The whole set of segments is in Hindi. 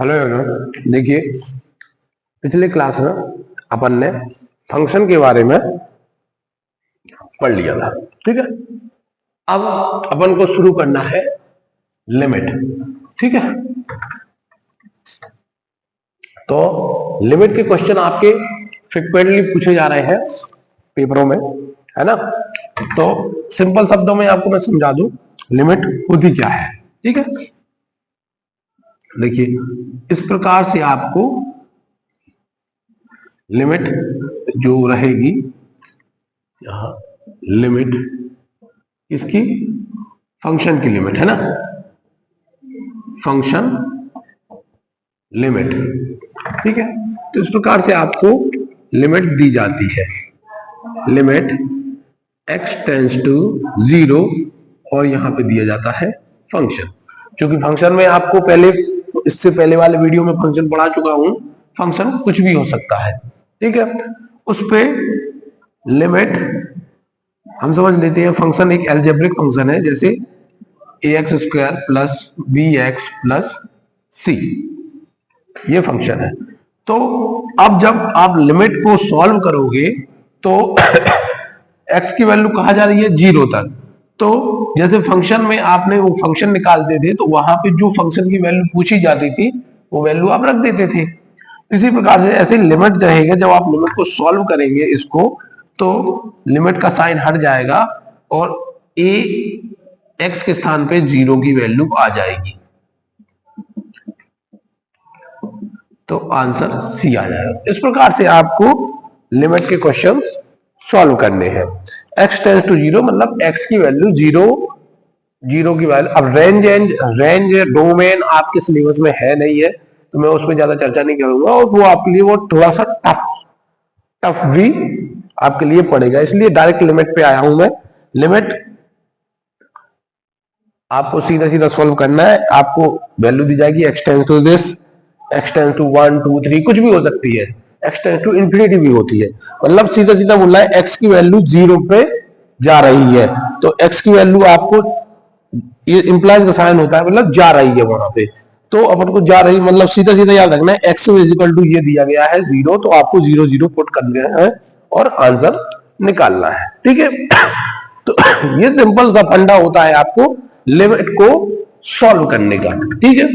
हेलो एवरीवन, देखिए पिछले क्लास में अपन ने फंक्शन के बारे में पढ़ लिया था। ठीक है, अब अपन को शुरू करना है लिमिट। ठीक है, तो लिमिट के क्वेश्चन आपके फ्रिक्वेंटली पूछे जा रहे हैं पेपरों में, है ना। तो सिंपल शब्दों में आपको मैं समझा दूं लिमिट होती क्या है। ठीक है, देखिए इस प्रकार से आपको लिमिट जो रहेगी, यहाँ लिमिट इसकी फंक्शन की लिमिट है ना, फंक्शन लिमिट। ठीक है, तो इस प्रकार से आपको लिमिट दी जाती है, लिमिट x टेंस टू 0 और यहां पे दिया जाता है फंक्शन। क्योंकि फंक्शन में आपको पहले, इससे पहले वाले वीडियो में फंक्शन पढ़ा चुका हूं, फंक्शन कुछ भी हो सकता है। ठीक है, उस पे लिमिट हम समझ लेते हैं। फंक्शन एक एल्जेब्रिक फंक्शन है, जैसे ax² plus bx plus c, ये फंक्शन है। तो अब जब आप लिमिट को सॉल्व करोगे तो x की वैल्यू कहा जा रही है 0 तक, तो जैसे फंक्शन में आपने वो फंक्शन निकालते थे तो वहां पे जो फंक्शन की वैल्यू पूछी जाती थी वो वैल्यू आप रख देते थे। इसी प्रकार से ऐसे लिमिट रहेगा, जब आप लिमिट को सॉल्व करेंगे इसको, तो लिमिट का साइन हट जाएगा और a x के स्थान पे 0 की वैल्यू आ जाएगी, तो आंसर सी आ जाएगा। इस प्रकार से आपको लिमिट के क्वेश्चन सॉल्व करने हैं। x टेंस टू 0 मतलब x की वैल्यू 0 की वैल्यू। अब रेंज डोमेन आपके सिलेबस में है नहीं है, तो मैं उस पर ज्यादा चर्चा नहीं करूंगा, और वो आपके लिए वो थोड़ा सा टफ भी आपके लिए पड़ेगा, इसलिए डायरेक्ट लिमिट पे आया हूं मैं। लिमिट आपको सीधा सीधा सॉल्व करना है। आपको वैल्यू दी जाएगी x tends to this, x tends to 1 2 3 कुछ भी हो सकती है, x टेंस टू इंफिनिटी भी होती है। मतलब सीधा सीधा बोलना है x की वैल्यू 0 पे जा रही है, तो x की वैल्यू आपको, ये इंप्लाइज का साइन होता है, मतलब जा रही है वहां पे। तो अपन को जा रही मतलब सीधा सीधा याद रखना है, x इज इक्वल टू ये दिया गया है 0, तो आपको 0 0 पुट करना है और आंसर निकालना है। ठीक है, तो ये सिंपल सा फंडा होता है आपको लिमिट को सॉल्व करने का। ठीक है,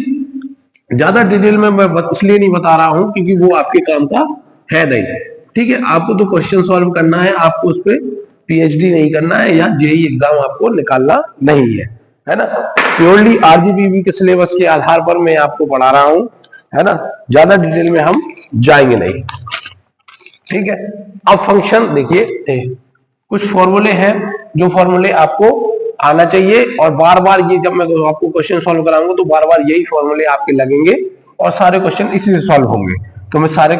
ज्यादा डिटेल में मैं इसलिए नहीं बता रहा हूं क्योंकि वो आपके काम का है नहीं। ठीक है, आपको तो क्वेश्चन सॉल्व करना है, आपको उस पर पीएचडी नहीं करना है या जेई एग्जाम आपको निकालना नहीं है ना। प्योरली आरजीबीवी के सिलेबस के आधार पर मैं आपको पढ़ा रहा हूं, है ना, ज्यादा डिटेल में हम जाएंगे नहीं। ठीक है, अब फंक्शन देखिए, कुछ फॉर्मूले हैं जो फॉर्मूले आपको आना चाहिए, और बार बार ये जब मैं आपको क्वेश्चन सॉल्व कराऊंगा तो बार बार यही फॉर्मूले आपके लगेंगे और सारे क्वेश्चन इसी से सॉल्व होंगे। तो मैं सारे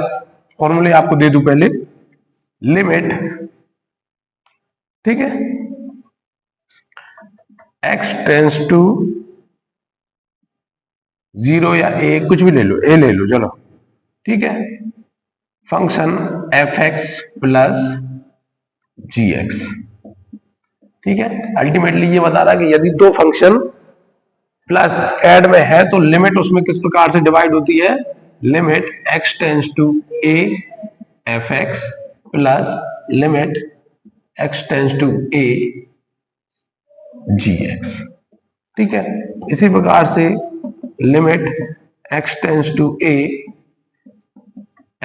फॉर्मूले आपको दे दूं पहले। लिमिट, ठीक है, x टेंस टू 0 या a, कुछ भी ले लो, a ले लो चलो। ठीक है, फंक्शन f(x) प्लस g(x). ठीक है, अल्टीमेटली ये बता रहा कि यदि दो फंक्शन प्लस ऐड में है तो लिमिट उसमें किस प्रकार से डिवाइड होती है, limit x tends to a f(x) plus limit x tends to a g(x). ठीक है, इसी प्रकार से limit x tends to a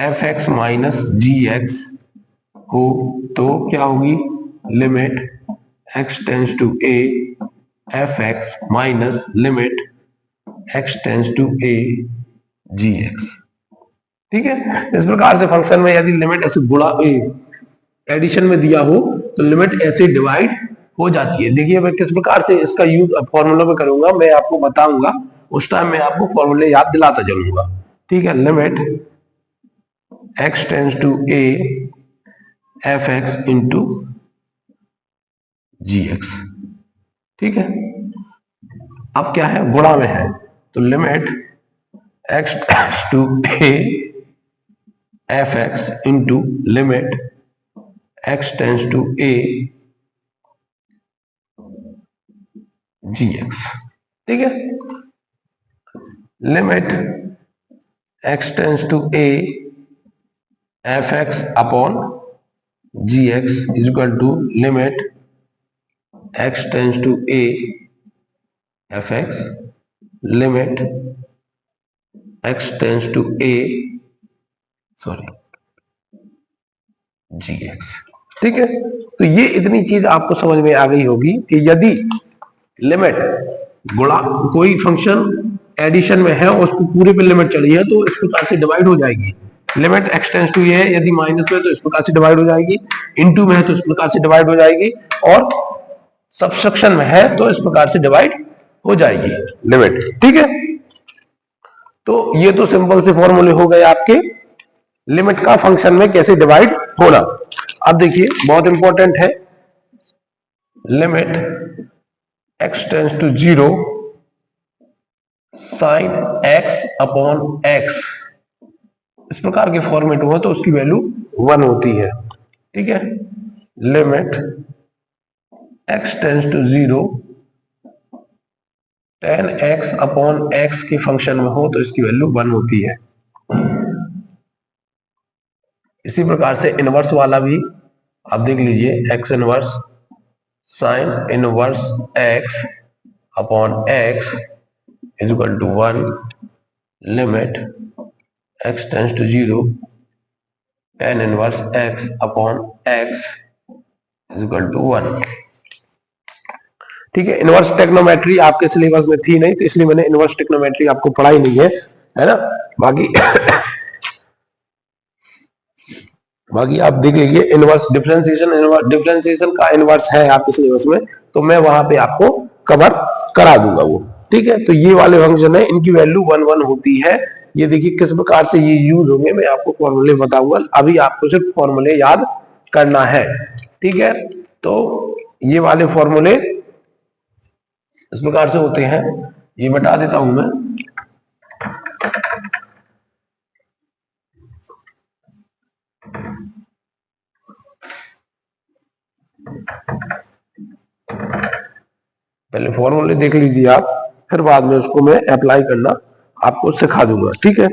f(x) minus g(x) हो तो क्या होगी, limit x tends to a f(x) minus limit x tends to a g(x). ठीक है, इस प्रकार से फंक्शन में यदि लिमिट ऐसे गुणा एडिशन में दिया हो तो लिमिट ऐसे डिवाइड हो जाती है। देखिए मैं किस प्रकार से इसका यूज फॉर्मूला में करूंगा, मैं आपको बताऊंगा, उस टाइम मैं आपको फॉर्मूले याद दिलाता चलूंगा। ठीक है, limit x tends to a f(x) into g(x). ठीक है, अब क्या है, गुणा में है, तो limit x tends to a f(x) into limit x tends to a g(x). ठीक है, limit x tends to a F X upon G X is equal to limit x tends to a F X limit x tends to a sorry G X. ठीक है, तो ये इतनी चीज आपको समझ में आ गई होगी कि यदि लिमिट गुणा कोई फंक्शन एडिशन में है और उसको पूरे पे लिमिट चली है तो इस प्रकार से डिवाइड हो जाएगी। लिमिट एक्स टेंस टू ये है, यदि माइनस में तो इस प्रकार से डिवाइड हो जाएगी, इनटू में है तो इस प्रकार से डिवाइड हो जाएगी, और सबसेक्शन में है तो इस प्रकार से डिवाइड हो जाएगी लिमिट। ठीक है, तो ये तो सिंपल से फॉर्मूले हो गए आपके लिमिट का फंक्शन में कैसे डिवाइड होना। अब देखिए बहुत इंपॉर्टेंट है, limit x tends to 0 sine x upon x इस प्रकार के फॉर्मेट हुआ तो उसकी वैल्यू 1 होती है। ठीक है, limit x tends to 0 tan x upon x के फंक्शन में हो तो इसकी वैल्यू 1 होती है। इसी प्रकार से इनवर्स वाला भी आप देख लीजिए, x inverse sine inverse x upon x is equal to 1 limit x tends to 0 tan inverse x upon x is equal to 1। ठीक है, इनवर्स टेक्नोमेट्री आपके सिलेबस में थी नहीं तो इसलिए मैंने इनवर्स टेक्नोमेट्री आपको पढ़ाई नहीं है ना। बाकी बाकी आप देख लीजिए इनवर्स डिफरेंशिएशन का इनवर्स है आपके सिलेबस में तो मैं वहां पे आपको कवर करा दूंगा वो। ठीक है, तो ये वाले फंक्शन है, इनकी वैल्यू 1 1 होती है। ये देखिए किस प्रकार से ये यूज होंगे मैं आपको फॉर्मूले बताऊंगा, अभी आपको सिर्फ फॉर्मूले याद करना है। ठीक है, तो ये वाले फॉर्मूले इस प्रकार से होते हैं, ये बता देता हूं मैं। पहले फॉर्मूले देख लीजिए आप, फिर बाद में उसको मैं अप्लाई करना आपको सिखा दूंगा। ठीक है,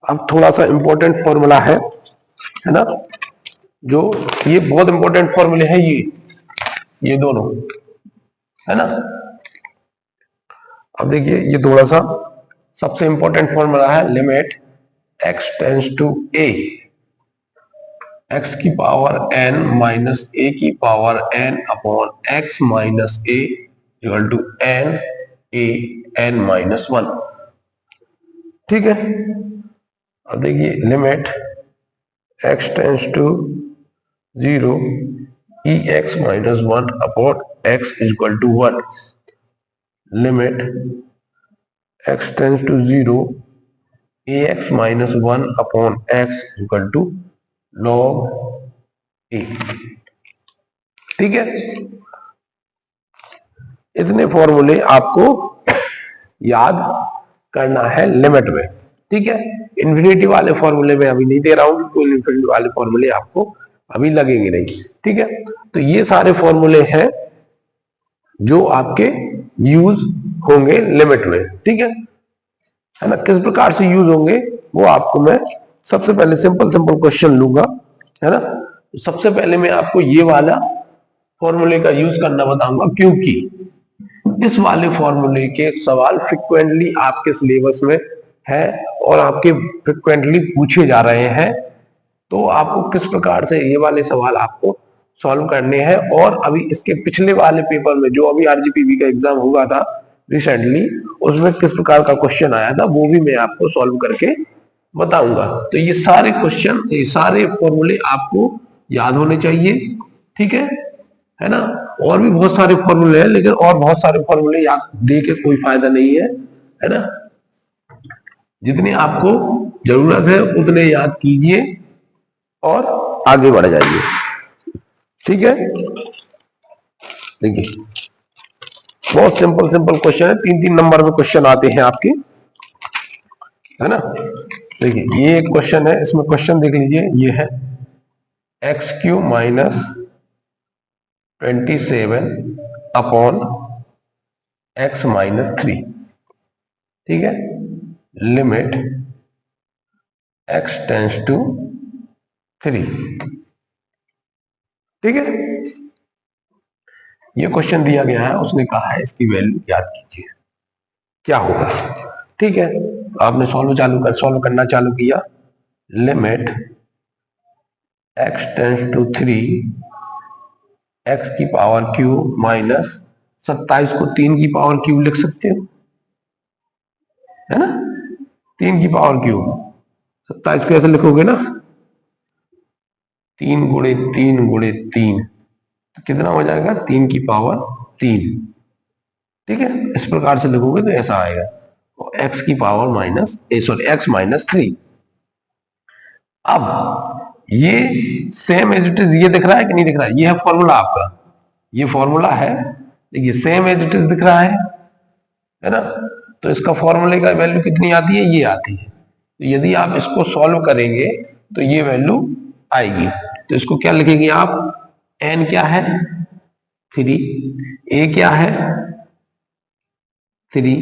अब थोड़ा सा इंपॉर्टेंट फॉर्मूला है ना, जो ये बहुत इंपॉर्टेंट फॉर्मूले हैं ये दोनों, है ना। अब देखिए ये थोड़ा सा सबसे इंपॉर्टेंट फॉर्मूला है, limit x tends to a x की पावर n माइनस a की power n upon x minus a equal to n a n minus 1। ठीक है, अब देखिए limit x tends to 0 e x minus 1 upon x equal to 1 limit x tends to 0 ax minus 1 upon x equal to log a। ठीक है, इतने फॉर्मूले आपको याद करना है लिमिट में। ठीक है, इन्फिनिटी वाले फॉर्मूले में अभी नहीं दे रहा हूं, कोई इन्फिनिटी वाले फॉर्मूले आपको अभी लगेंगे नहीं। ठीक है, तो ये सारे फॉर्मूले हैं जो आपके यूज होंगे लिमिट में। ठीक है ना। किस प्रकार से यूज होंगे वो आपको मैं सबसे पहले सिंपल सिंपल क्वेश्चन लूंगा, है ना। तो सबसे पहले मैं आपको ये वाला फॉर्मूले का यूज करना बताऊंगा, क्योंकि इस वाले फॉर्मूले के सवाल फ्रिक्वेंटली आपके सिलेबस में है और आपके फ्रिक्वेंटली पूछे जा रहे हैं। तो आपको किस प्रकार से ये वाले सवाल आपको सॉल्व करने हैं, और अभी इसके पिछले वाले पेपर में जो अभी आरजीपीवी का एग्जाम हुआ था रिसेंटली, उसमें किस प्रकार का क्वेश्चन आया था वो भी मैं आपको सॉल्व करके बताऊंगा। तो ये सारे क्वेश्चन, ये सारे फॉर्मूले आपको याद होने चाहिए। ठीक है ना। और भी बहुत सारे फॉर्मूले हैं, लेकिन और बहुत सारे फॉर्मूले याद दे के कोई फायदा नहीं है ना। जितने आपको जरूरत है उतने याद कीजिए और आगे बढ़ जाइए। ठीक है, देखिए बहुत सिंपल सिंपल क्वेश्चन है, 3 3 नंबर में क्वेश्चन आते हैं आपके, है ना। देखिए ये एक क्वेश्चन है, इसमें क्वेश्चन देख लीजिए, ये है x cube minus 27 upon x minus 3। ठीक है, लिमिट x टेंस टू 3। ठीक है, ये क्वेश्चन दिया गया है, उसने कहा है इसकी वैल्यू याद कीजिए क्या होगा। ठीक है, आपने सॉल्व करना चालू किया। Limit x tends to 3 x की पावर क्यूब माइनस 27 को 3 की पावर क्यूब लिख सकते हो, है ना। 3 की पावर क्यूब, 27 को ऐसे लिखोगे ना, 3 गुणे 3 तो कितना हो जाएगा, 3 की पावर 3। ठीक है, इस प्रकार से लिखोगे तो ऐसा आएगा, एक्स की पावर माइनस एक्स माइनस 3। अब ये सेम एज इट इज ये दिख रहा है कि नहीं दिख रहा है, ये है फॉर्मूला आपका, ये फॉर्मूला है, देखिए सेम एज इट इज दिख रहा है ना। तो इसका फॉर्मूले का वैल्यू कितनी आती है, ये आती है। तो यदि आप इसको सॉल्व करेंगे तो ये वैल्यू आएगी। तो इसको क्या लिखेंगे आप, एन क्या है 3, ए क्या है 3,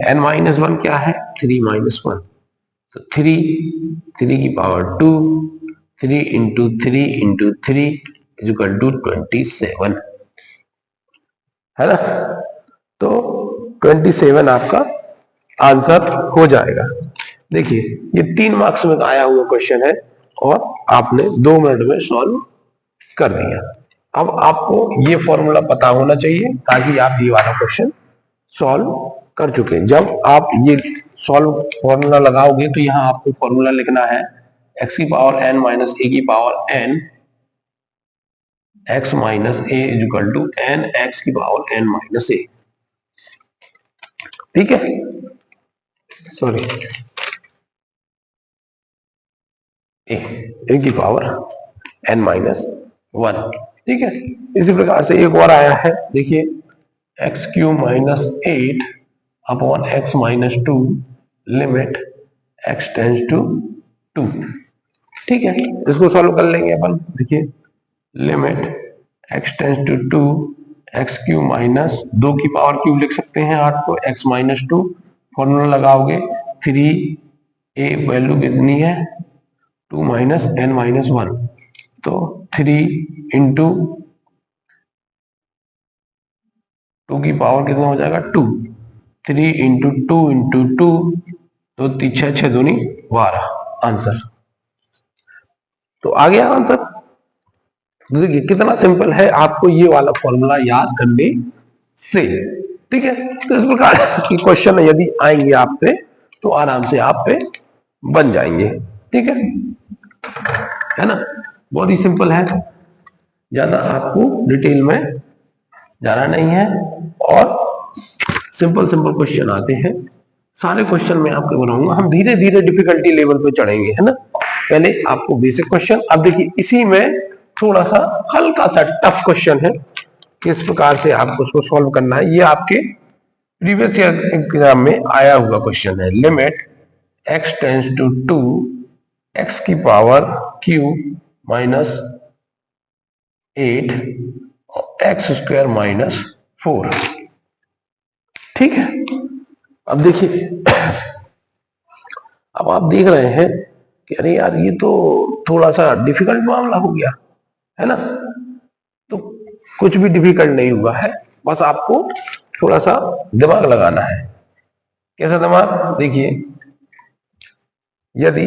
एन माइनस 1 क्या है 3 माइनस 1, तो 3 की पावर 2, 3 इज इक्वल टू 27, है ना। तो 27 आपका आंसर हो जाएगा। देखिए ये 3 मार्क्स में आया हुआ क्वेश्चन है और आपने 2 मिनट में सॉल्व कर दिया। अब आपको ये फॉर्मूला पता होना चाहिए ताकि आप ये वाला क्वेश्चन सॉल्व कर चुके। जब आप ये सॉल्व फॉर्मूला लगाओगे तो यहाँ आपको फॉर्मूला लिखना है x की पावर n माइनस ए की power n x minus A is equal to N X की पावर n माइनस ए। ठीक है, सॉरी ए की पावर n माइनस 1। ठीक है, इसी प्रकार से एक और आया है, देखिए X cube minus 8 upon x minus 2 limit x tends to 2। ठीक है, इसको सॉल्व कर लेंगे अपन। देखिए limit x tends to 2 X cube minus 2 की पावर क्यूब लिख सकते हैं 8 को, एक्स माइनस 2 फॉर्मूला लगाओगे 3 ए वैल्यू कितनी है 2 माइनस एन माइनस 1, तो 3 इंटू 2 की पावर कितना हो जाएगा 2, 3 इंटू 2 तो 6 6 दूनी 12 आंसर। तो आ गया आंसर। देखिए कितना सिंपल है आपको ये वाला फॉर्मूला याद करने से। ठीक है, तो इस प्रकार की क्वेश्चन यदि आएंगे आप पे तो आराम से आप पे बन जाएंगे। ठीक है ना, बहुत ही सिंपल है, ज्यादा आपको डिटेल में जाना नहीं है और सिंपल सिंपल क्वेश्चन आते हैं। सारे क्वेश्चन मैं आपको बनाऊंगा, हम धीरे धीरे डिफिकल्टी लेवल पे चढ़ेंगे, है ना। पहले आपको बेसिक क्वेश्चन, अब देखिए इसी में थोड़ा सा हल्का सा टफ क्वेश्चन है, किस प्रकार से आपको उसको सॉल्व करना है। ये आपके प्रीवियस ईयर एग्जाम में आया हुआ क्वेश्चन है। Limit x tends to 2 x की power cube minus 8 x square minus 4। ठीक है, अब देखिए अब आप देख रहे हैं कि अरे यार ये तो थोड़ा सा डिफिकल्ट मामला हो गया, है ना। तो कुछ भी डिफिकल्ट नहीं हुआ है, बस आपको थोड़ा सा दिमाग लगाना है। कैसा दिमाग, देखिए यदि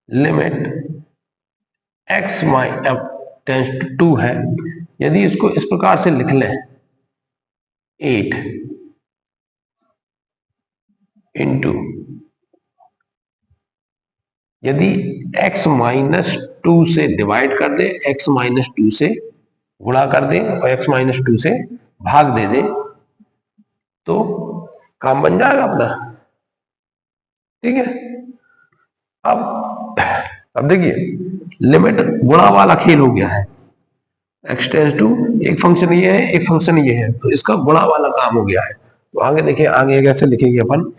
लिमिट एक्स टेंस टू 2 है, यदि इसको इस प्रकार से लिख लें 8 इंटू, यदि x माइनस 2 से डिवाइड कर दे, x माइनस 2 से गुणा कर दे और x माइनस 2 से भाग दे दे तो काम बन जाएगा अपना। ठीक है, अब देखिए लिमिट गुणा वाला खेल हो गया है, एक्स टेंस टू एक फंक्शन ये है एक फंक्शन ये है, तो इसका गुणा वाला काम हो गया है। तो आगे देखिए आगे कैसे लिखेंगे अपन,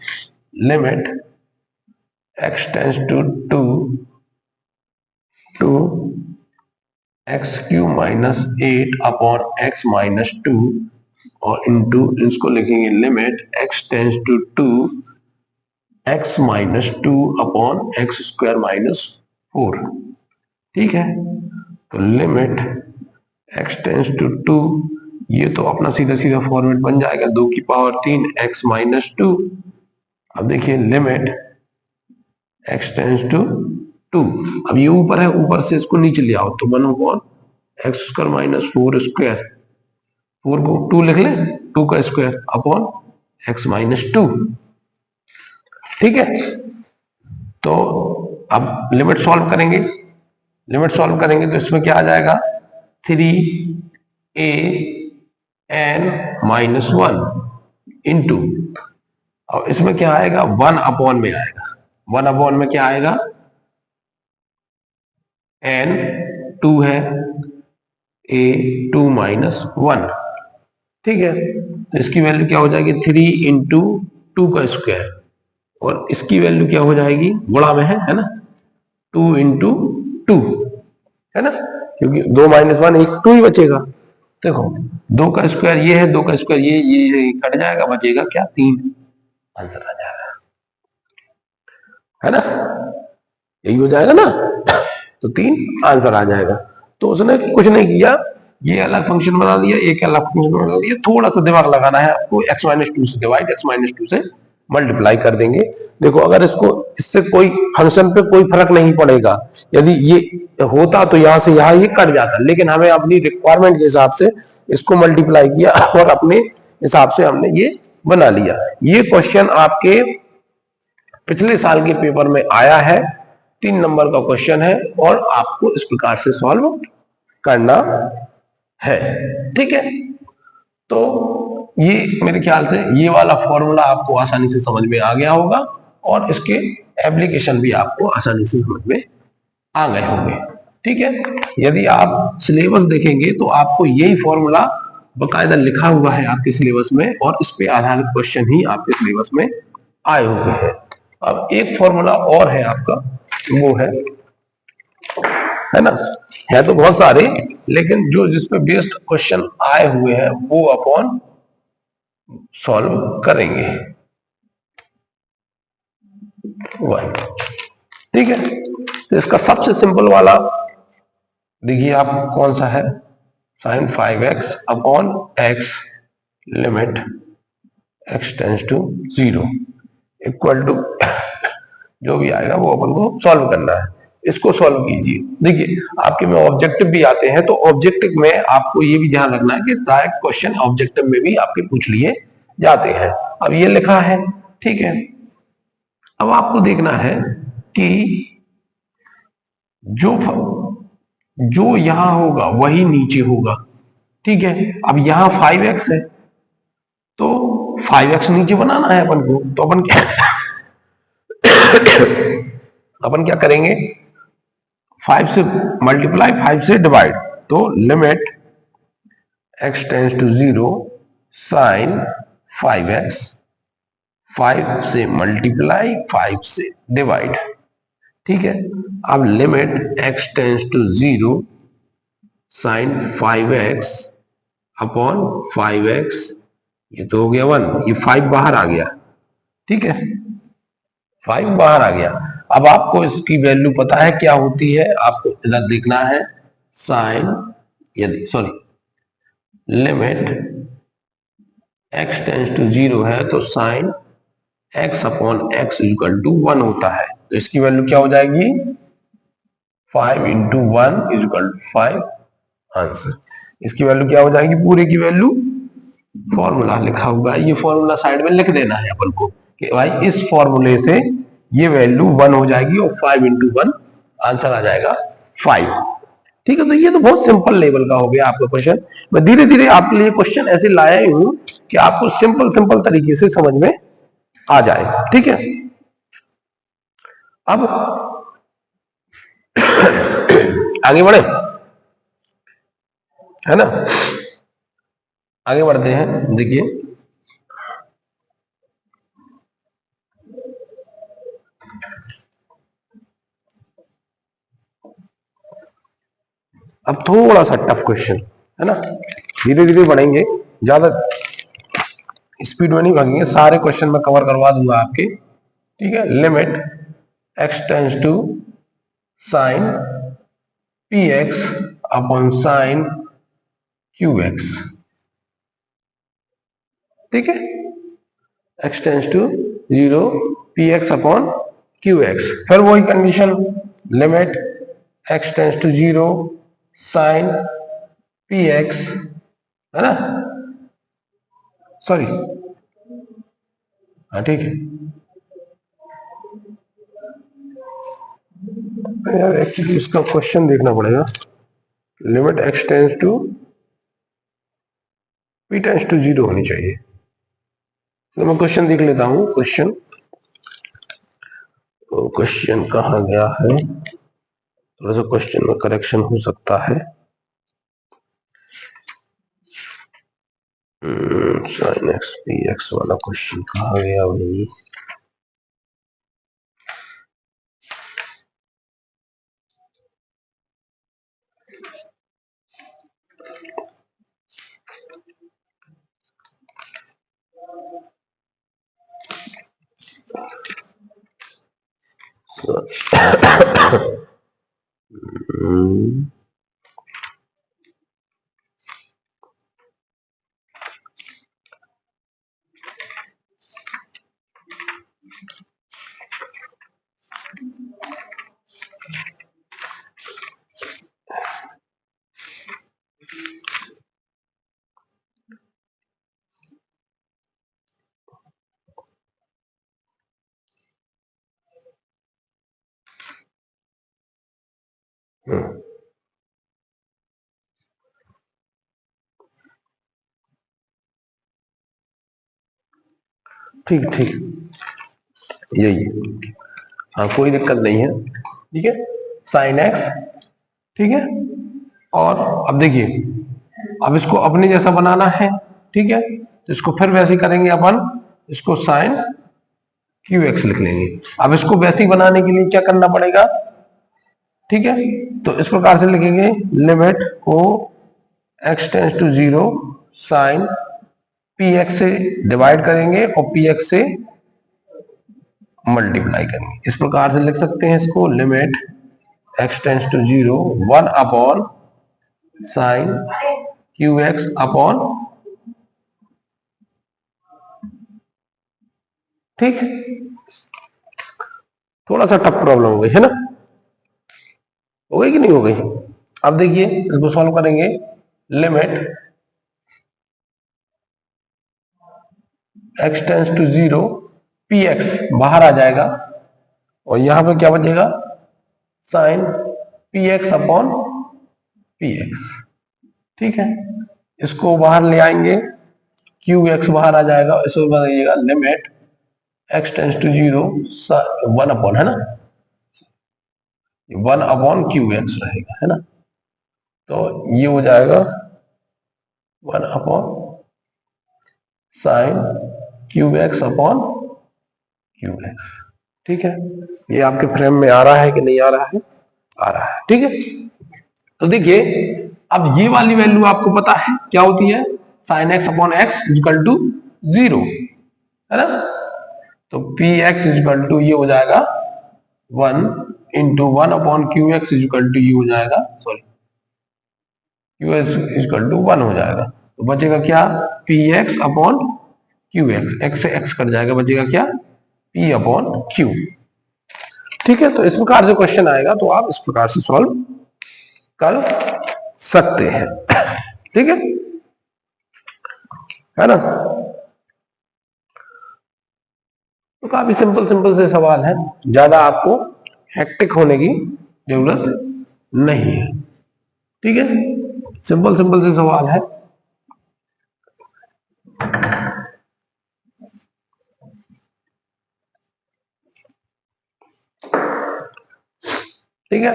limit x tends to 2 two x cube minus 8 upon x minus 2 और इंटू इसको लिखेंगे limit x tends to 2 x minus two upon x square minus 4। ठीक है, तो लिमिट एक्स टेंस टू 2, ये तो अपना सीधा सीधा फॉर्मेट बन जाएगा 2 की पावर 3 एक्स माइनस 2। अब देखिए लिमिट एक्स टेंस टू 2, अब ये ऊपर है, ऊपर से इसको नीचे ले आओ तो 1 upon x square minus 4 square, 4 को 2 लिख ले, 2 का स्क्वायर अपॉन एक्स माइनस 2। ठीक है, तो अब लिमिट सॉल्व करेंगे, लिमिट सॉल्व करेंगे तो इसमें क्या आ जाएगा 3a n माइनस 1 इंटू, और इसमें क्या आएगा 1 अपॉन में आएगा, 1 अपॉन में क्या आएगा n 2 है, a 2 माइनस 1। ठीक है, तो इसकी वैल्यू क्या हो जाएगी 3 इंटू 2 का स्क्वायर, और इसकी वैल्यू क्या हो जाएगी, गुणा में है ना, 2 इंटू 2 है ना, क्योंकि 2 माइनस 1 एक 2 ही बचेगा। देखो 2 का स्क्वायर ये है, 2 का स्क्वायर ये कट जाएगा, बचेगा क्या 3, आंसर आ जाएगा, है ना, यही हो जाएगा ना, तो 3 आंसर आ जाएगा। तो उसने कुछ नहीं किया, ये अलग फंक्शन बना दिया, एक अलग फंक्शन बना दिया, थोड़ा सा दिमाग लगाना है आपको, x माइनस 2 से डिवाइड, x माइनस 2 से मल्टीप्लाई कर देंगे। देखो अगर इसको, इससे कोई फंक्शन पे कोई फर्क नहीं पड़ेगा, यदि ये होता तो यहां से यहां ये कट जाता, लेकिन हमें अपनी रिक्वायरमेंट के हिसाब से इसको मल्टीप्लाई किया और अपने हिसाब से हमने ये बना लिया। ये क्वेश्चन आपके पिछले साल के पेपर में आया है, 3 नंबर का क्वेश्चन है, और आपको इस प्रकार से सॉल्व करना है। ठीक है, तो ये मेरे ख्याल से ये वाला फॉर्मूला आपको आसानी से समझ में आ गया होगा, और इसके एप्लीकेशन भी आपको आसानी से समझ में आ गए होंगे। ठीक है, यदि आप सिलेबस देखेंगे तो आपको यही फॉर्मूला बकायदा लिखा हुआ है आपके सिलेबस में, और इस पे आधारित क्वेश्चन ही आपके सिलेबस में आए हुए हैं। अब एक फॉर्मूला और है आपका, वो है ना, है तो बहुत सारे, लेकिन जो जिसपे बेस्ड क्वेश्चन आए हुए हैं वो अपन सॉल्व करेंगे। ठीक है, तो इसका सबसे सिंपल वाला देखिए आप कौन सा है, sine 5x upon x limit x tends to 0 equal to, जो भी आएगा वो अपन को सॉल्व करना है। इसको सॉल्व कीजिए। देखिए आपके में ऑब्जेक्टिव भी आते हैं, तो ऑब्जेक्टिव में आपको ये भी ध्यान रखना है कि डायरेक्ट क्वेश्चन ऑब्जेक्टिव में भी आपके पूछ लिए जाते हैं। अब ये लिखा है, ठीक है, अब आपको देखना है कि जो जो यहां होगा वही नीचे होगा। ठीक है, अब यहां 5x है, तो 5x नीचे बनाना है अपन को, तो अपन क्या करेंगे, 5 से मल्टीप्लाई, 5 से डिवाइड, तो limit x tends to 0 sine 5x, 5 से मल्टीप्लाई 5 से डिवाइड। ठीक है, अब limit x tends to 0 sine 5x upon 5x, ये तो हो गया 1, ये 5 बाहर आ गया। ठीक है, 5 बाहर आ गया। अब आपको इसकी वैल्यू पता है क्या होती है, आपको इधर देखना है, साइन, यदि sorry limit x tends to 0 है तो sine x upon x equal to 1 होता है, तो इसकी वैल्यू क्या हो जाएगी 5 इंटू 1 इक्वल टू 5, आंसर। इसकी वैल्यू क्या हो जाएगी, पूरे की वैल्यू, फॉर्मूला लिखा हुआ है, ये फॉर्मूला साइड में लिख देना है अपन को कि भाई इस फॉर्मूले से ये वैल्यू 1 हो जाएगी, और 5 इंटू 1 आंसर आ जाएगा 5। ठीक है, तो ये तो बहुत सिंपल लेवल का हो गया आपका क्वेश्चन। मैं धीरे धीरे आपके लिए क्वेश्चन ऐसे लाया ही हूं कि आपको सिंपल सिंपल तरीके से समझ में आ जाए। ठीक है, अब आगे बढ़े, है ना, आगे बढ़ते हैं। देखिए अब थोड़ा सा टफ क्वेश्चन है ना, धीरे धीरे बढ़ेंगे, ज्यादा स्पीड में नहीं भागेंगे, सारे क्वेश्चन मैं कवर करवा दूंगा आपके। ठीक है, limit x tends to sine p x upon sine q x. ठीक है, x tends to 0 p x upon q x. फिर वही condition, limit x tends to 0 sine p x, है ना, सॉरी, हाँ ठीक है यार, एक्चुअली इसका क्वेश्चन देखना पड़ेगा। Limit x tends to p tends to 0 होनी चाहिए। तो मैं क्वेश्चन देख लेता हूँ। क्वेश्चन कहाँ गया है, थोड़ा सा क्वेश्चन में करेक्शन हो सकता है। साइन एक्स पी एक्स वाला क्वेश्चन कहाँ गया भाई। ठीक ठीक, यही, हाँ कोई दिक्कत नहीं है। ठीक है, साइन एक्स, ठीक है, और अब देखिए, अब इसको अपने जैसा बनाना है। ठीक है, तो इसको फिर वैसे ही करेंगे अपन, इसको साइन क्यू एक्स लिख लेंगे। अब इसको वैसे ही बनाने के लिए क्या करना पड़ेगा, ठीक है, तो इस प्रकार से लिखेंगे, लिमिट को x tends to 0 sine p x से डिवाइड करेंगे और पी एक्स से मल्टीप्लाई करेंगे। इस प्रकार से लिख सकते हैं इसको, limit x tends to 0 1 upon sine q x upon, ठीक, थोड़ा सा टफ प्रॉब्लम हो गई है ना, हो गई कि नहीं हो गई। अब देखिए इसको सॉल्व करेंगे, limit x tends to 0 p x बाहर आ जाएगा और यहां पे क्या बचेगा, sine p x upon p x. ठीक है, इसको बाहर ले आएंगे, क्यू एक्स बाहर आ जाएगा, इसको बताइएगा limit x tends to 0 1 upon, है ना, 1 अपॉन क्यू एक्स रहेगा, है ना, तो ये हो जाएगा 1 upon sine q x upon q x. ठीक है, ये आपके फ्रेम में आ रहा है कि नहीं आ रहा है, आ रहा है। ठीक है, तो देखिए अब ये वाली वैल्यू आपको पता है क्या होती है, sine x upon x equal to 0, है ना, तो पी एक्स इक्वल टू ये हो जाएगा 1 into 1 upon q x equal to ये हो जाएगा, sorry, q x equal to 1 हो जाएगा, तो बचेगा क्या, p x upon q x, x से एक्स कट जाएगा, बचेगा क्या, पी अपॉन क्यू। ठीक है, तो इस प्रकार से क्वेश्चन आएगा तो आप इस प्रकार से सॉल्व कर सकते हैं। ठीक है ना, तो काफी सिंपल सिंपल से सवाल है, ज्यादा आपको हेक्टिक होने की जरूरत नहीं है। ठीक है, सिंपल सिंपल से सवाल है। ठीक है,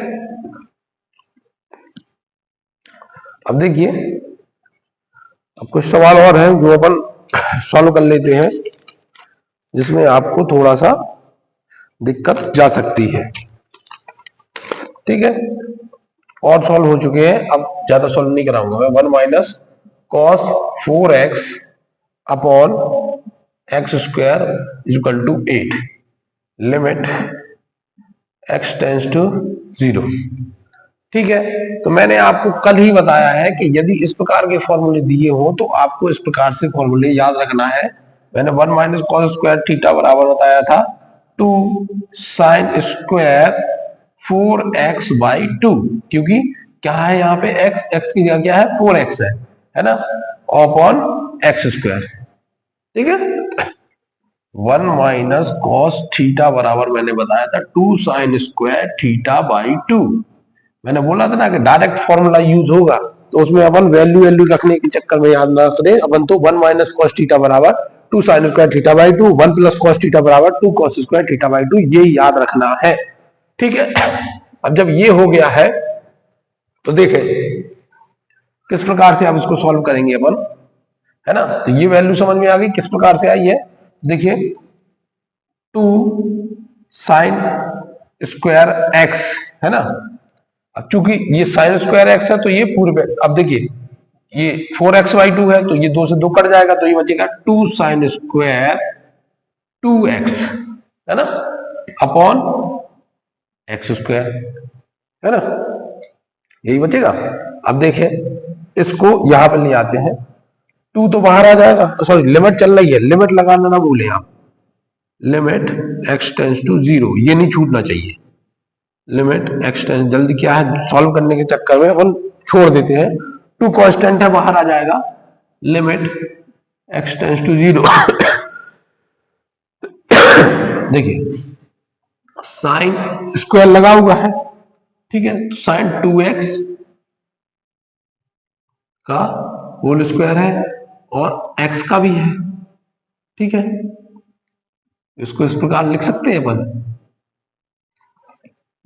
अब देखिए, अब कुछ सवाल और हैं जो अपन सॉल्व कर लेते हैं, जिसमें आपको थोड़ा सा दिक्कत जा सकती है। ठीक है, और सॉल्व हो चुके हैं, अब ज्यादा सॉल्व नहीं कराऊंगा मैं। 1 minus cos 4x upon x square equal to 8, limit x tends to 0। ठीक है, तो मैंने आपको कल ही बताया है कि यदि इस प्रकार के फॉर्मूले दिए हो तो आपको इस प्रकार से फॉर्मूले याद रखना है। मैंने 1 माइनस कॉस स्क्वायर थीटा बराबर बताया था 2 साइन स्क्वायर 4x/2, क्योंकि क्या है यहाँ पे x की जगह क्या है 4x है ना, अपॉन एक्स स्क्वायर। ठीक है, 1 माइनस कॉस थीटा बराबर मैंने बताया था 2 साइन स्क्वायर थीटा/2। मैंने बोला था ना कि डायरेक्ट फॉर्मूला यूज होगा तो उसमें अपन वैल्यू वैल्यू रखने के चक्कर में याद ना करें, अपन तो 1 माइनस कॉस थीटा बराबर 2 sine square थीटा/2, 1 plus cos theta बराबर 2 कॉस स्क्वायर थीटा/2, ये याद रखना है। ठीक है, अब जब ये हो गया है तो देखें किस प्रकार से अब इसको सॉल्व करेंगे अपन, है ना। तो ये वैल्यू समझ में आ गई किस प्रकार से आई है। देखिए 2 साइन स्क्वायर एक्स है ना, अब चूंकि ये साइन स्क्वायर एक्स है तो ये पूरे, अब देखिए ये 4x/2 है तो ये 2 से 2 कट जाएगा तो ये बचेगा 2 साइन स्क्वायर 2x, है ना, अपॉन एक्स स्क्वायर, है ना, यही बचेगा। अब देखें इसको यहां पर ले आते हैं, 2 तो बाहर आ जाएगा, सॉरी लिमिट चल रही है, लिमिट लगाना ना भूलें आप, लिमिट x टेंस टू 0, ये नहीं छूटना चाहिए। लिमिट x टेंस, जल्दी क्या है सॉल्व करने के चक्कर में अपन छोड़ देते हैं, 2 कांस्टेंट है बाहर आ जाएगा, लिमिट x टेंस टू 0। देखिए साइन स्क्वायर लगा हुआ है, ठीक है, साइन 2x का होल स्क्वायर है और x का भी है। ठीक है, इसको इस प्रकार लिख सकते हैं अपन,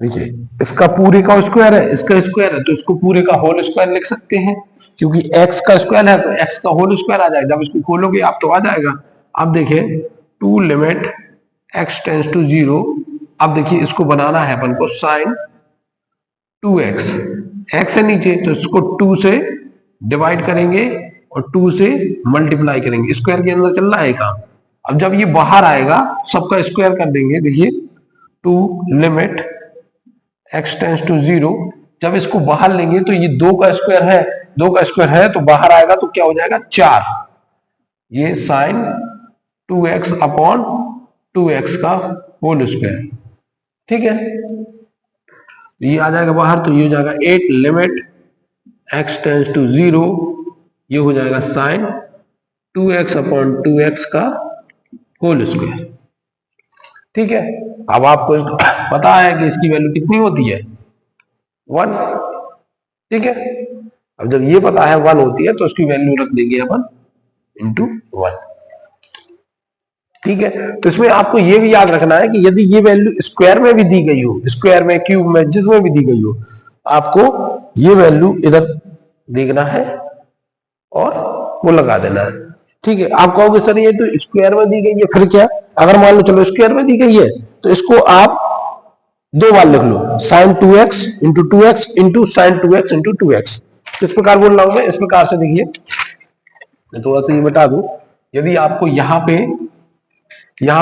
देखिए इसका पूरे का स्क्वायर है, इसका स्क्वायर है तो इसको पूरे का होल स्क्वायर लिख सकते हैं, क्योंकि x का स्क्वायर है तो x का होल स्क्वायर आ जाएगा, जब इसको खोलोगे आप तो आ जाएगा। अब देखिए 2 लिमिट x टेंस टू 0, अब देखिए इसको बनाना है अपन को साइन 2x, x है नीचे तो इसको 2 से डिवाइड करेंगे और 2 से मल्टीप्लाई करेंगे, स्क्वायर के अंदर चल रहा है काम। अब जब ये बाहर आएगा सबका स्क्वायर कर देंगे, देखिए 2 लिमिट x टेंस टू 0, जब इसको बाहर लेंगे तो ये 2 का स्क्वायर है, 2 का स्क्वायर है तो बाहर आएगा तो क्या हो जाएगा 4, ये साइन 2x अपॉन 2x का होल स्क्वायर। ठीक है, ये आ जाएगा बाहर तो ये हो जाएगा 8 लिमिट x टेंस टू 0, ये हो जाएगा साइन 2x अपॉन 2x का होल स्क्वायर। ठीक है, अब आपको पता है कि इसकी वैल्यू कितनी होती है 1। ठीक है, अब जब ये पता है 1 होती है तो उसकी वैल्यू रख देंगे अपन इंटू 1। ठीक है, तो इसमें आपको ये भी याद रखना है कि यदि ये वैल्यू स्क्वायर में भी दी गई हो, स्क्वायर में क्यूब में जिसमें भी दी गई हो, आपको ये वैल्यू इधर देखना है और वो लगा देना है। ठीक है, आप कहोगे सर ये तो स्क्वायर में दी गई है फिर क्या, अगर मान लो चलो स्क्वायर में दी गई है तो इसको आप 2 बार लिख लो, sine 2x into 2x into sine 2x into 2x। किस प्रकार बोल रहा हूं मैं, इस प्रकार से देखिए मैं थोड़ा सा ये बता दूं, यदि आपको यहाँ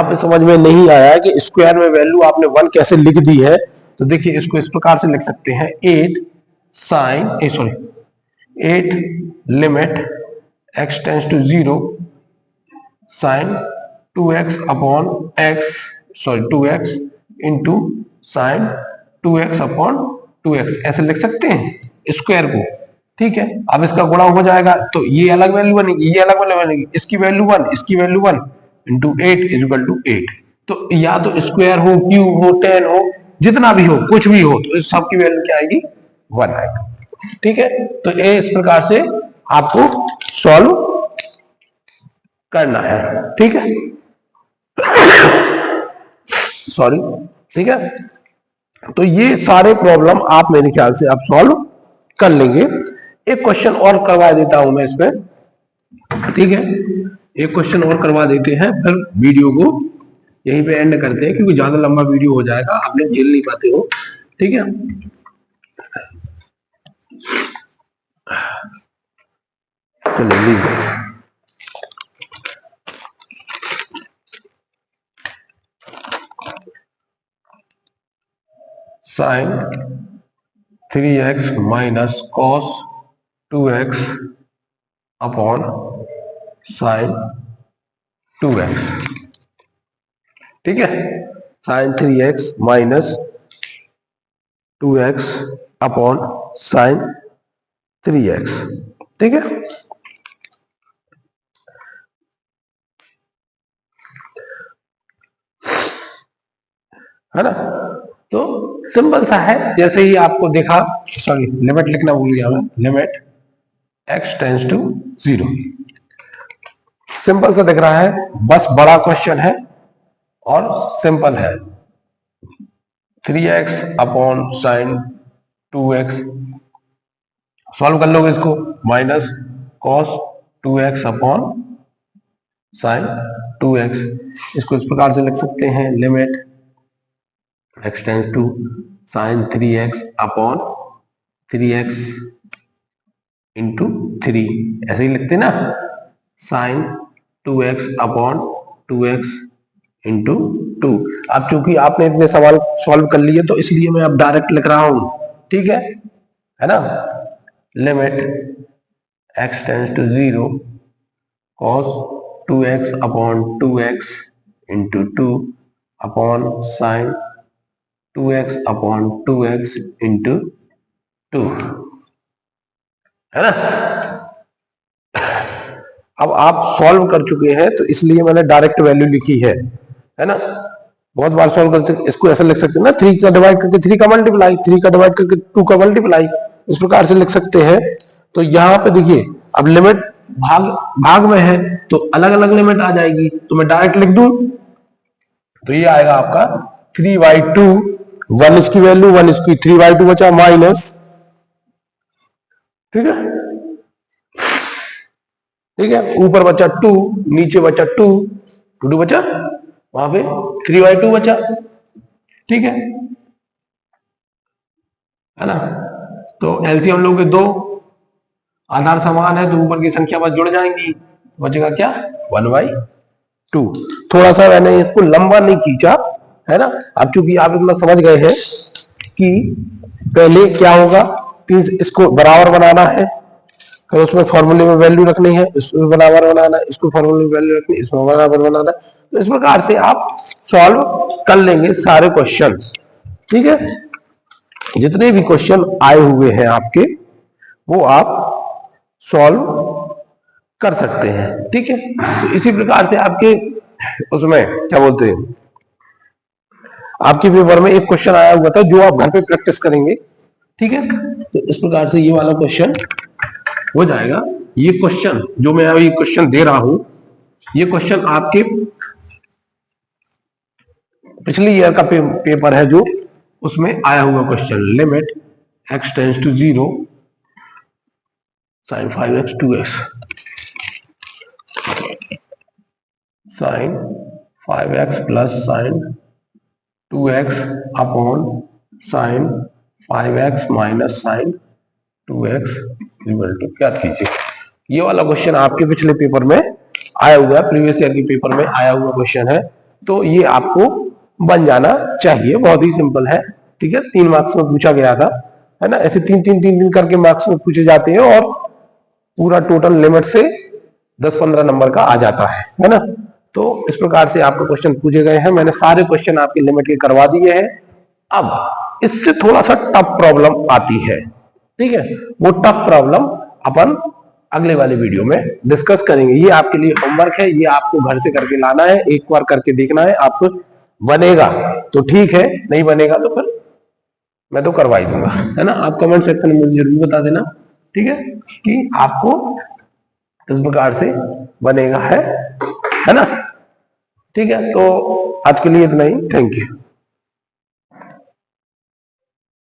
पे समझ में नहीं आया कि स्क्वायर में वैल्यू आपने 1 कैसे लिख दी है, तो देखिए इसको इस प्रकार से लिख सकते हैं 8 limit x tends to 0 sine 2x upon x, sorry 2x into sine 2x upon 2x, ऐसे लिख सकते हैं स्क्वायर को। ठीक है, अब इसका गुणा हो जाएगा तो ये अलग वैल्यू बनेगी, ये अलग वैल्यू बनेगी, इसकी वैल्यू 1 इसकी value 1 into 8 is equal to 8। तो या तो स्क्वायर हो क्यूब हो 10 हो जितना भी हो कुछ भी हो तो इस सब की वैल्यू क्या आएगी 1 आएगी। ठीक है, तो ये इस प्रकार से आपको सॉल्व करना है। ठीक है, सॉरी। ठीक है, तो ये सारे प्रॉब्लम आप मेरे ख्याल से आप सॉल्व कर लेंगे। एक क्वेश्चन और करवा देता हूं मैं इसमें, ठीक है, एक क्वेश्चन और करवा देते हैं फिर वीडियो को यहीं पे एंड करते हैं, क्योंकि ज्यादा लंबा वीडियो हो जाएगा आप लोग झेल नहीं पाते हो। ठीक है, चलो लीजिए। Sine 3x minus cos 2x upon sine 2x। ठीक है, sign 3x minus 2x upon sign 3x। ठीक है ना। तो सिंपल सा है, जैसे ही आपको देखा, सॉरी लिमिट लिखना भूल गया मैं, limit x tends to 0। Simple सा दिख रहा है, बस बड़ा क्वेश्चन है और सिंपल है। 3x upon sine 2x solve कर लोगे इसको, minus cos 2x upon sine 2x। इसको इस प्रकार से लिख सकते हैं, limit x tends to sine 3x upon 3x into 3, ऐसे ही लिखते ना, sign 2x upon 2x into 2। अब चूंकि आपने इतने सवाल सॉल्व कर लिए तो इसलिए मैं अब डायरेक्ट लिख रहा हूं। ठीक है ना। Limit x tends to 0 cos 2x upon 2x into 2 upon sine 2x upon 2x into 2, है ना। अब आप सॉल्व कर चुके हैं तो इसलिए मैंने डायरेक्ट वैल्यू लिखी है ना। बहुत बार सॉल्व कर सकते, इसको ऐसा लिख सकते हैं ना, 3 का डिवाइड करके 3 का मल्टीप्लाई, 3 का डिवाइड करके 2 का मल्टीप्लाई, इस प्रकार से लिख सकते हैं। तो यहाँ पे देखिए, अब लिमिट भाग में है तो अलग अलग लिमिट आ जाएगी, तो मैं डायरेक्ट लिख दूं तो ये आएगा आपका 3/2, 1 इसकी वैल्यू 1 इसकी 3/2 बचा माइनस। ठीक है, ठीक है, ऊपर बचा 2, नीचे बचा 2, 2 बचा, वहां पे 3/2 बचा। ठीक है ना। तो एलसीएम लोगे 2, आधार समान है तो ऊपर की संख्या बस जुड़ जाएंगी, बचेगा क्या 1/2। थोड़ा सा मैंने इसको लंबा नहीं खींचा, है ना। अब चूंकि आप इतना समझ गए हैं कि पहले क्या होगा, इसको बराबर बनाना है, फिर उसमें फॉर्मूले में वैल्यू रखनी है, इसमें बराबर बनाना है, इसको फॉर्मूले में वैल्यू रखनी है, इसमें बराबर बनाना है। तो इस प्रकार से आप सॉल्व कर लेंगे सारे क्वेश्चन। ठीक है, जितने भी क्वेश्चन आए हुए हैं आपके, वो आप सॉल्व कर सकते हैं। ठीक है, तो इसी प्रकार से आपके उसमें क्या बोलते हैं, आपके पेपर में एक क्वेश्चन आया हुआ था जो आप घर पे प्रैक्टिस करेंगे। ठीक है, तो इस प्रकार से ये वाला क्वेश्चन हो जाएगा। ये क्वेश्चन जो मैं अभी क्वेश्चन दे रहा हूं, ये क्वेश्चन आपके पिछले ईयर का पेपर है जो उसमें आया हुआ question, limit x tends to 0 sine 5x 2x, sine 5x plus sine 2x upon sine 5x minus sine 2x equal to क्या कीजिए। ये वाला क्वेश्चन आपके पिछले पेपर में आया हुआ है, प्रीवियस ईयर के पेपर में आया हुआ क्वेश्चन है, तो ये आपको बन जाना चाहिए, बहुत ही सिंपल है। ठीक है, 3 मार्क्स में पूछा गया था, है ना। ऐसे 3 करके मार्क्स में पूछे जाते हैं और पूरा टोटल लिमिट से 10-15 नंबर का आ जाता है ना। तो इस प्रकार से आपको क्वेश्चन पूछे गए हैं, मैंने सारे क्वेश्चन आपके लिमिट के करवा दिए हैं। अब इससे थोड़ा सा टफ प्रॉब्लम आती है। ठीक है, वो टफ प्रॉब्लम अपन अगले वाले वीडियो में डिस्कस करेंगे। ये आपके लिए होमवर्क है, ये आपको घर से करके लाना है, एक बार करके देखना है। आपको बनेगा तो ठीक है, नहीं बनेगा तो फिर मैं तो करवा ही दूंगा, है ना। आप कमेंट सेक्शन में मुझे जरूर बता देना, ठीक है, कि आपको इस प्रकार से बनेगा है ना। ठीक है, तो आज के लिए इतना ही, थैंक यू।